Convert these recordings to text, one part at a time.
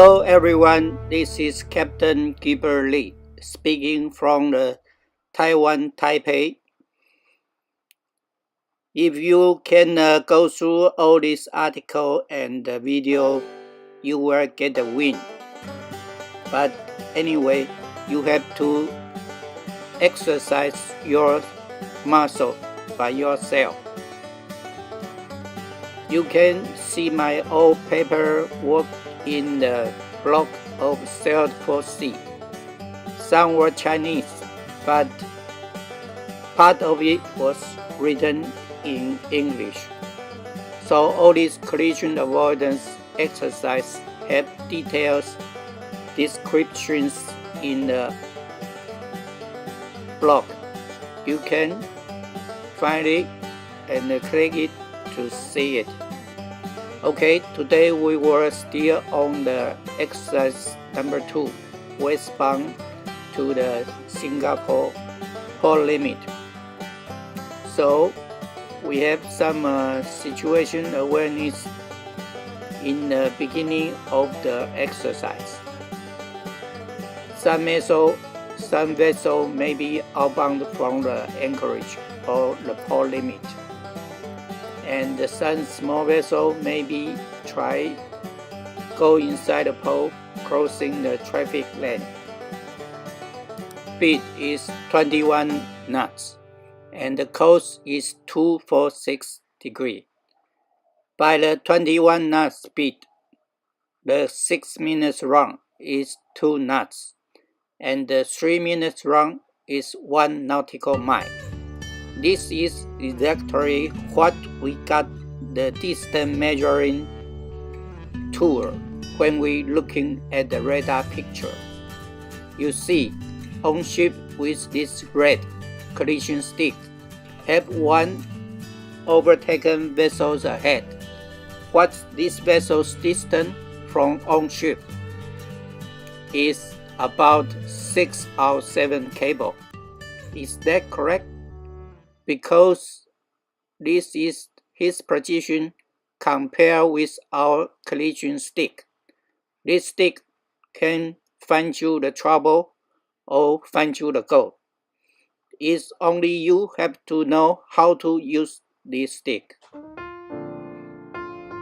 Hello everyone, this is Captain Gilbert Lee speaking from the Taiwan Taipei. If you can go through all this article and the video, you will get a win. But anyway, you have to exercise your muscle by yourself. You can see my old paperwork in the blog of sailed4seas. Some were Chinese, but part of it was written in English. So all these collision avoidance exercises have details descriptions in the blog. You can find it and click it to see it. Okay, today we were still on the exercise number 2, westbound to the Singapore port limit. So we have some situation awareness in the beginning of the exercise. Some vessel may be outbound from the anchorage or the port limit, and some small vessel may be try go inside the port, crossing the traffic lane. Speed is 21 knots, and the coast is 246 degrees. By the 21 knot speed, the 6 minutes run is 2 knots, and the 3 minutes run is 1 nautical mile. This is exactly what we got the distance measuring tool when we looking at the radar picture. You see, Ownship with this red collision stick have one overtaken vessels ahead. What's this vessel's distance from Ownship? Is about 6 or 7 cable. Is that correct? Because this is his position compared with our collision stick. This stick can find you the trouble or find you the goal. It's only you have to know how to use this stick.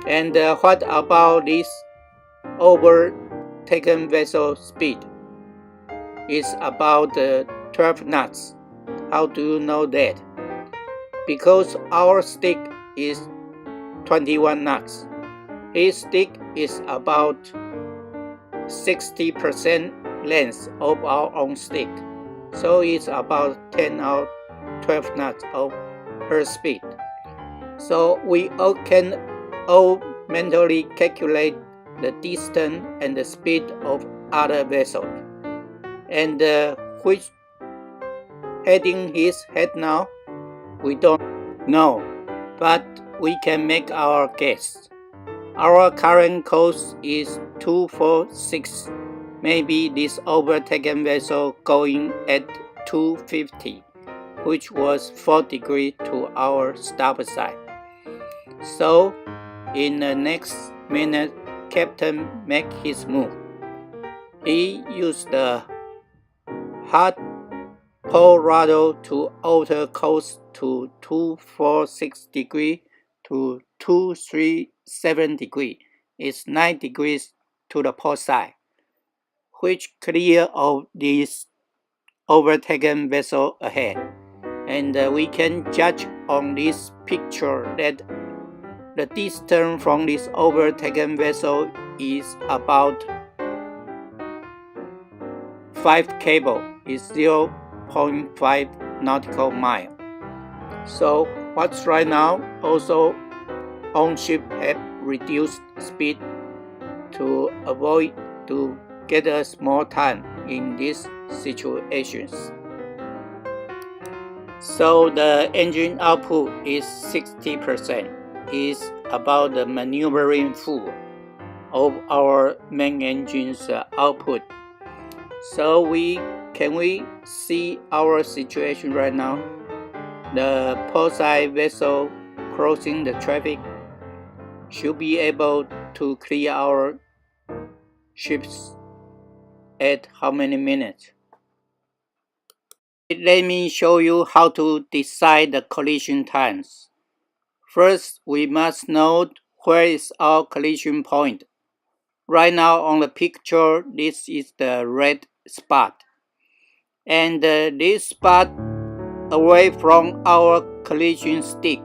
And what about this overtaken vessel speed? It's about 12 knots. How do you know that? Because our stick is 21 knots. His stick is about 60% length of our own stick. So it's about 10 or 12 knots of her speed. So we can all mentally calculate the distance and the speed of other vessels. And which heading is head now? We don't know, but we can make our guess. Our current course is 246. Maybe this overtaken vessel going at 250, which was 4 degrees to our starboard side. So in the next minute, Captain make his move. He used the hard pole rudder to alter course to 246 degrees to 237 degrees. It's 9 degrees to the port side, which clear of this overtaken vessel ahead. And we can judge on this picture that the distance from this overtaken vessel is about 5 cable, is 0.5 nautical mile. So what's right now, also Ownship have reduced speed to avoid to get us more time in these situations. So the engine output is 60%, is about the maneuvering full of our main engine's output. So can we see our situation right now? The port side vessel crossing the traffic should be able to clear our ships at how many minutes? Let me show you how to decide the collision times. First, we must know where is our collision point. Right now on the picture, this is the red spot. And this spot away from our collision stick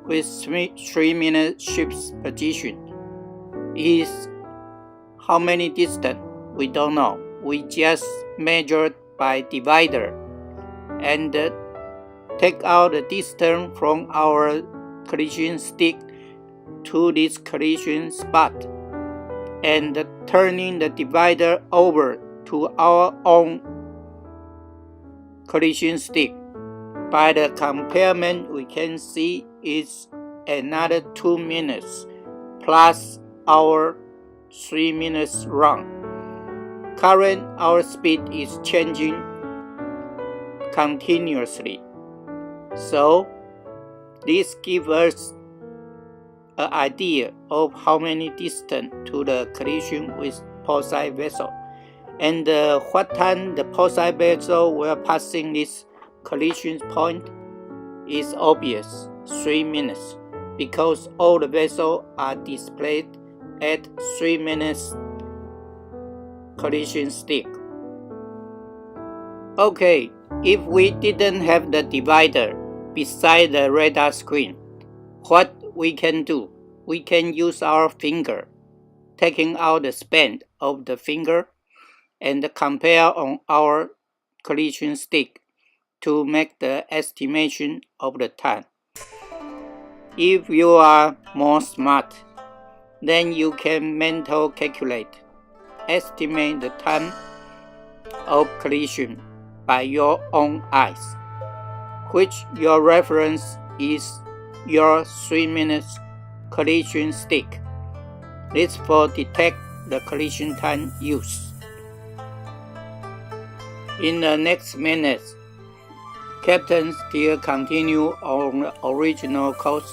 with 3-minute ship's position is how many distance? We don't know. We just measured by divider and take out the distance from our collision stick to this collision spot and turning the divider over to our own collision stick. By the comparison, we can see it's another 2 minutes plus our 3 minutes run. Current, our speed is changing continuously. So this gives us an idea of how many distance to the collision with port side vessel. And what time the port side vessel will passing this collision point is obvious, 3 minutes, because all the vessels are displayed at 3 minutes collision stick. Okay, if we didn't have the divider beside the radar screen, what we can do? We can use our finger, taking out the span of the finger and compare on our collision stick to make the estimation of the time. If you are more smart, then you can mental calculate, estimate the time of collision by your own eyes, which your reference is your 3 minutes collision stick. This for detect the collision time use. In the next minutes, Captain still continue on the original course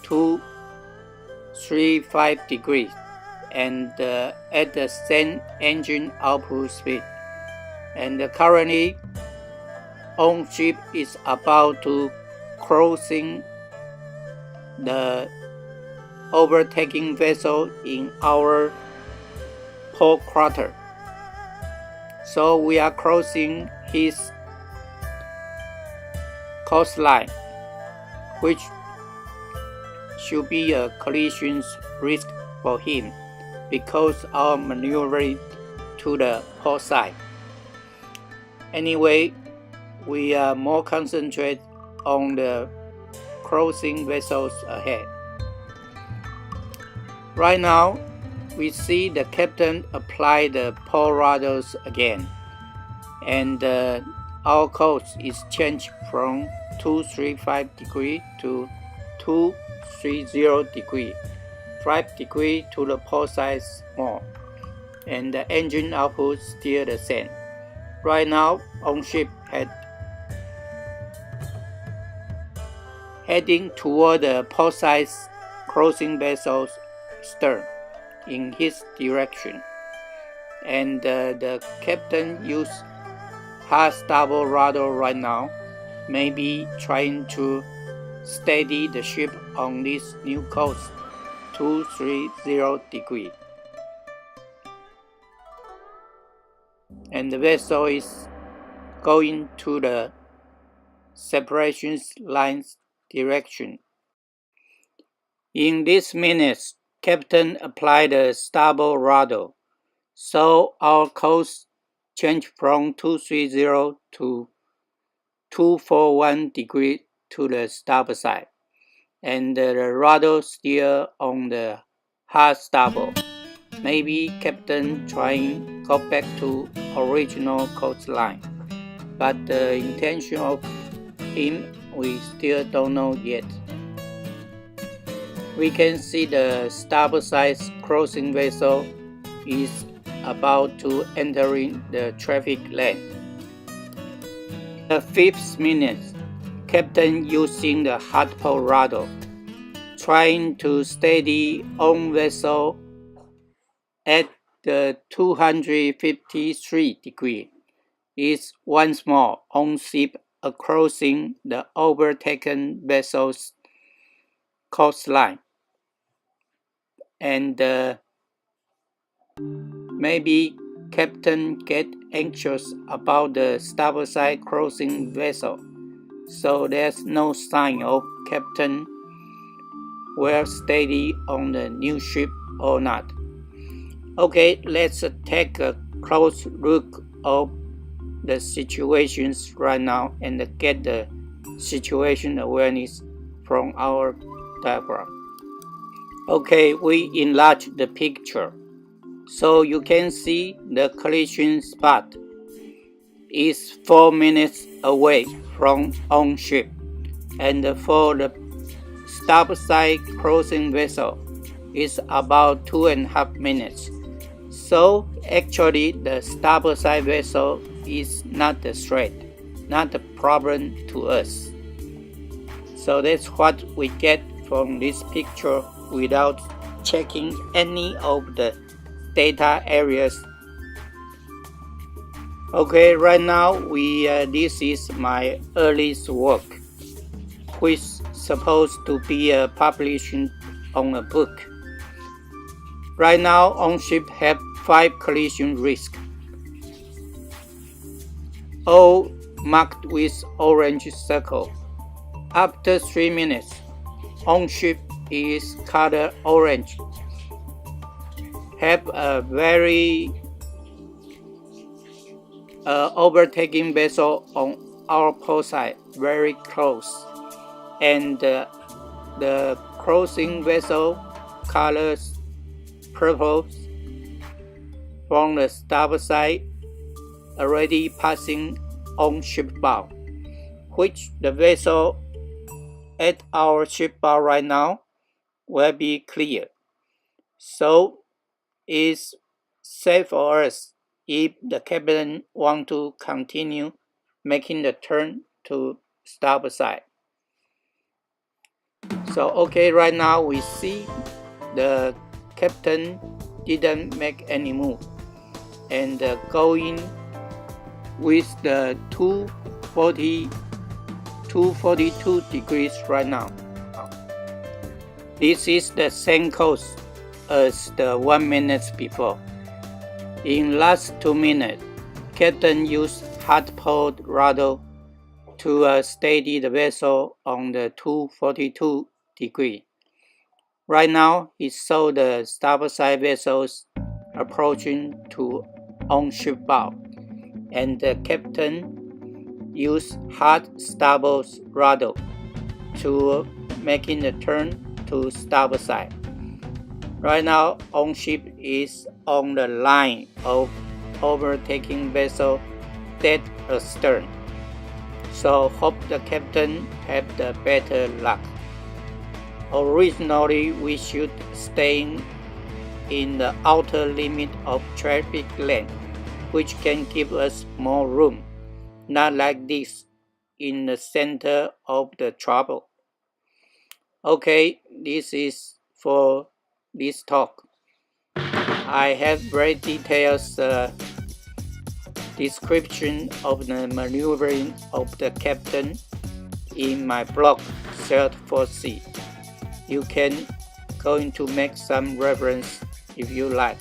235 degrees and at the same engine output speed. And currently, Ownship is about to crossing the overtaking vessel in our port quarter. So we are crossing his coastline, which should be a collision risk for him because our maneuvering to the port side. Anyway, we are more concentrated on the crossing vessels ahead. Right now, we see the captain apply the port rudders again, and our course is changed from 235 degree to 230 degree, 5 degree to the port side more, and the engine output still the same. Right now, Ownship heading toward the port side crossing vessel's stern in his direction, and the captain used hard starboard rudder right now, maybe trying to steady the ship on this new course 230 degree. And the vessel is going to the separation lines direction. In these minutes, Captain applied the starboard rudder, so our course changed from 230 to 241 degree to the starboard side, and the rudder still on the hard starboard. Maybe Captain trying go back to original coastline, but the intention of him we still don't know yet. We can see the starboard side crossing vessel is about to entering the traffic lane. The 5th minute, Captain using the hard port rudder, trying to steady own vessel at the 253 degree is once more Ownship crossing the overtaken vessel's coastline, and maybe captain get anxious about the starboard side crossing vessel, so there's no sign of captain well steady on the new ship or not. Okay, let's take a close look of the situations right now and get the situation awareness from our diagram. Okay, we enlarge the picture so you can see the collision spot is 4 minutes away from Ownship, and for the starboard side crossing vessel is about 2.5 minutes. So actually the starboard side vessel is not the threat, not a problem to us. So that's what we get from this picture without checking any of the data areas. Okay, right now this is my earliest work, which is supposed to be publishing on a book. Right now, Ownship have 5 collision risks, all marked with orange circle. After 3 minutes, Ownship is color orange, have a very overtaking vessel on our port side, very close, and the crossing vessel colors purple from the starboard side, already passing Ownship bow, which the vessel at our ship bow right now will be clear. So it's safe for us if the captain want to continue making the turn to starboard side. So okay, right now we see the captain didn't make any move and going with the 242 degrees right now. This is the same course as the 1 minute before. In last 2 minutes, captain used hard port rudder to steady the vessel on the 242 degree. Right now, he saw the starboard side vessels approaching to Ownship bow, and the captain used hard starboard rudder to making the turn to starboard side. Right now, Ownship is on the line of overtaking vessel dead astern. So hope the captain have the better luck. Originally, we should stay in the outer limit of traffic lane, which can give us more room, not like this in the center of the trouble. Okay, this is for this talk. I have very detailed description of the maneuvering of the captain in my blog sailed4seas. You can going to make some reference if you like.